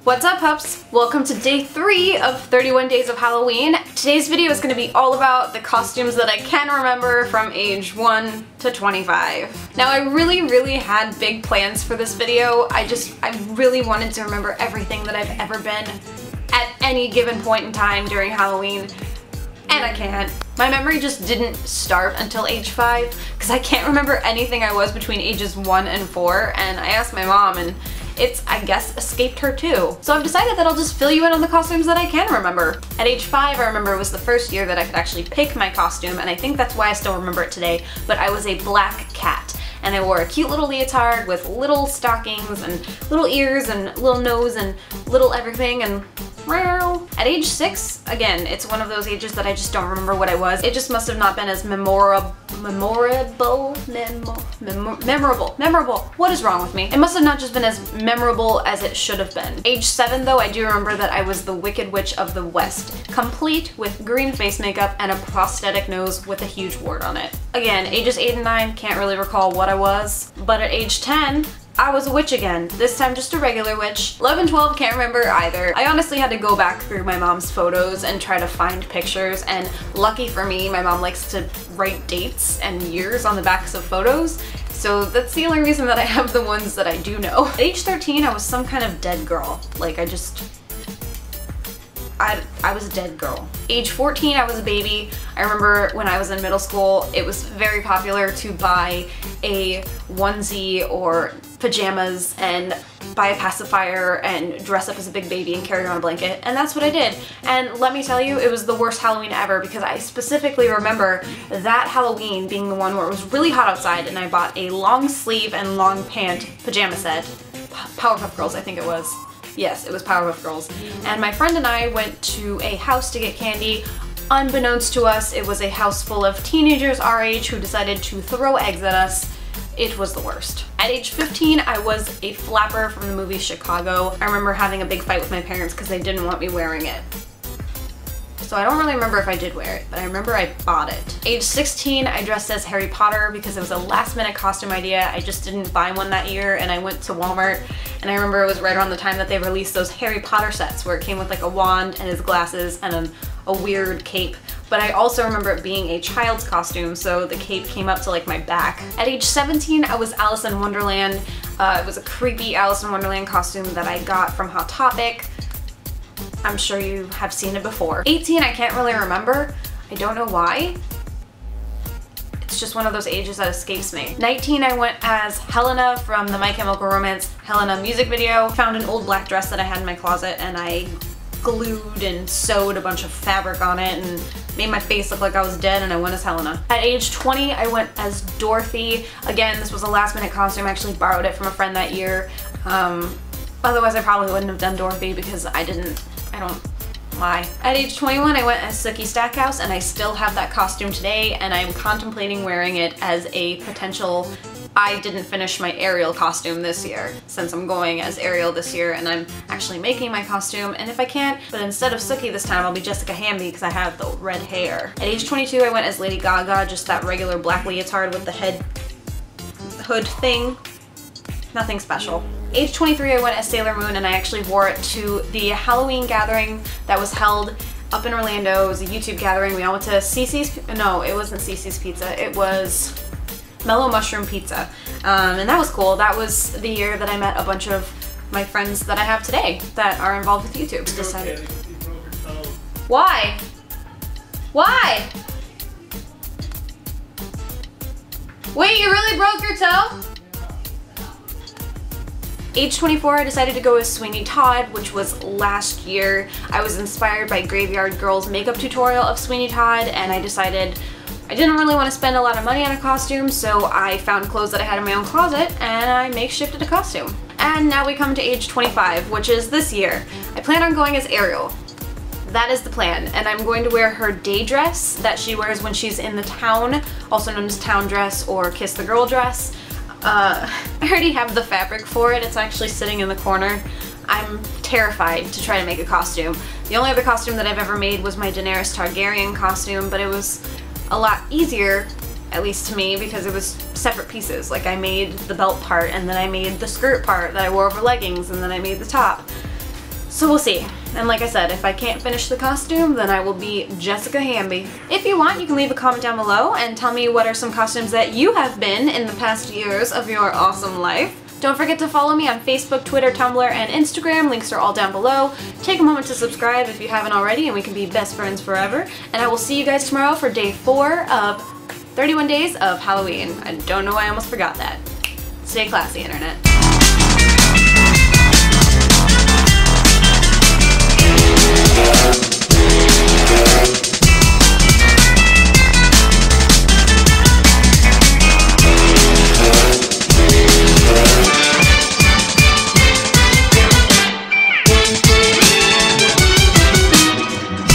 What's up, pups? Welcome to day 3 of 31 Days of Halloween. Today's video is going to be all about the costumes that I can remember from age 1 to 25. Now, I really had big plans for this video. I really wanted to remember everything that I've ever been at any given point in time during Halloween, and I can't. My memory just didn't start until age 5 because I can't remember anything I was between ages 1 and 4, and I asked my mom and it's, I guess, escaped her too. So I've decided that I'll just fill you in on the costumes that I can remember. At age 5, I remember it was the first year that I could actually pick my costume, and I think that's why I still remember it today, but I was a black cat. And I wore a cute little leotard with little stockings and little ears and little nose and little everything and meow. At age 6, again, it's one of those ages that I just don't remember what I was. It just must have not been as memorable. What is wrong with me? It must have not just been as memorable as it should have been. Age 7 though, I do remember that I was the Wicked Witch of the West, complete with green face makeup and a prosthetic nose with a huge wart on it. Again, ages 8 and 9, can't really recall what I was, but at age 10, I was a witch again, this time just a regular witch. 11 and 12, can't remember either. I honestly had to go back through my mom's photos and try to find pictures, and lucky for me, my mom likes to write dates and years on the backs of photos, so that's the only reason that I have the ones that I do know. At age 13, I was some kind of dead girl. Like, I was a dead girl. Age 14, I was a baby. I remember when I was in middle school, it was very popular to buy a onesie or pajamas and buy a pacifier and dress up as a big baby and carry around a blanket, and that's what I did. And let me tell you, it was the worst Halloween ever because I specifically remember that Halloween being the one where it was really hot outside and I bought a long sleeve and long pant pajama set. Powerpuff Girls, I think it was. Yes, it was Powerpuff Girls. And my friend and I went to a house to get candy. Unbeknownst to us, it was a house full of teenagers our age who decided to throw eggs at us. It was the worst. At age 15, I was a flapper from the movie Chicago. I remember having a big fight with my parents because they didn't want me wearing it. So I don't really remember if I did wear it, but I remember I bought it. Age 16, I dressed as Harry Potter because it was a last-minute costume idea. I just didn't buy one that year, and I went to Walmart, and I remember it was right around the time that they released those Harry Potter sets where it came with like a wand and his glasses and a weird cape. But I also remember it being a child's costume, so the cape came up to like my back. At age 17, I was Alice in Wonderland. It was a creepy Alice in Wonderland costume that I got from Hot Topic. I'm sure you have seen it before. 18, I can't really remember. I don't know why. It's just one of those ages that escapes me. 19, I went as Helena from the My Chemical Romance Helena music video. Found an old black dress that I had in my closet and I glued and sewed a bunch of fabric on it and made my face look like I was dead, and I went as Helena. At age 20, I went as Dorothy. Again, this was a last minute costume. I actually borrowed it from a friend that year. Otherwise I probably wouldn't have done Dorothy because I don't lie. At age 21, I went as Sookie Stackhouse, and I still have that costume today, and I'm contemplating wearing it as a potential I didn't finish my Ariel costume this year, since I'm going as Ariel this year and I'm actually making my costume, and if I can't, but instead of Sookie this time, I'll be Jessica Hamby because I have the red hair. At age 22, I went as Lady Gaga, just that regular black leotard with the head hood thing. Nothing special. Age 23, I went as Sailor Moon, and I actually wore it to the Halloween gathering that was held up in Orlando. It was a YouTube gathering. We all went to Cece's, no, it wasn't Cece's Pizza, it was Mellow Mushroom Pizza, and that was cool. That was the year that I met a bunch of my friends that I have today that are involved with YouTube. Decided. Why? Why? Wait, you really broke your toe? Age 24, I decided to go as Sweeney Todd, which was last year. I was inspired by Graveyard Girl's makeup tutorial of Sweeney Todd, and I decided I didn't really want to spend a lot of money on a costume, so I found clothes that I had in my own closet and I makeshifted a costume. And now we come to age 25, which is this year. I plan on going as Ariel. That is the plan, and I'm going to wear her day dress that she wears when she's in the town, also known as town dress or kiss the girl dress. I already have the fabric for it. It's actually sitting in the corner. I'm terrified to try to make a costume. The only other costume that I've ever made was my Daenerys Targaryen costume, but it was a lot easier, at least to me, because it was separate pieces. Like, I made the belt part, and then I made the skirt part that I wore over leggings, and then I made the top. So we'll see. And like I said, if I can't finish the costume, then I will be Jessica Hamby. If you want, you can leave a comment down below and tell me what are some costumes that you have been in the past years of your awesome life. Don't forget to follow me on Facebook, Twitter, Tumblr, and Instagram. Links are all down below. Take a moment to subscribe if you haven't already, and we can be best friends forever. And I will see you guys tomorrow for day 4 of 31 days of Halloween. I don't know why I almost forgot that. Stay classy, internet.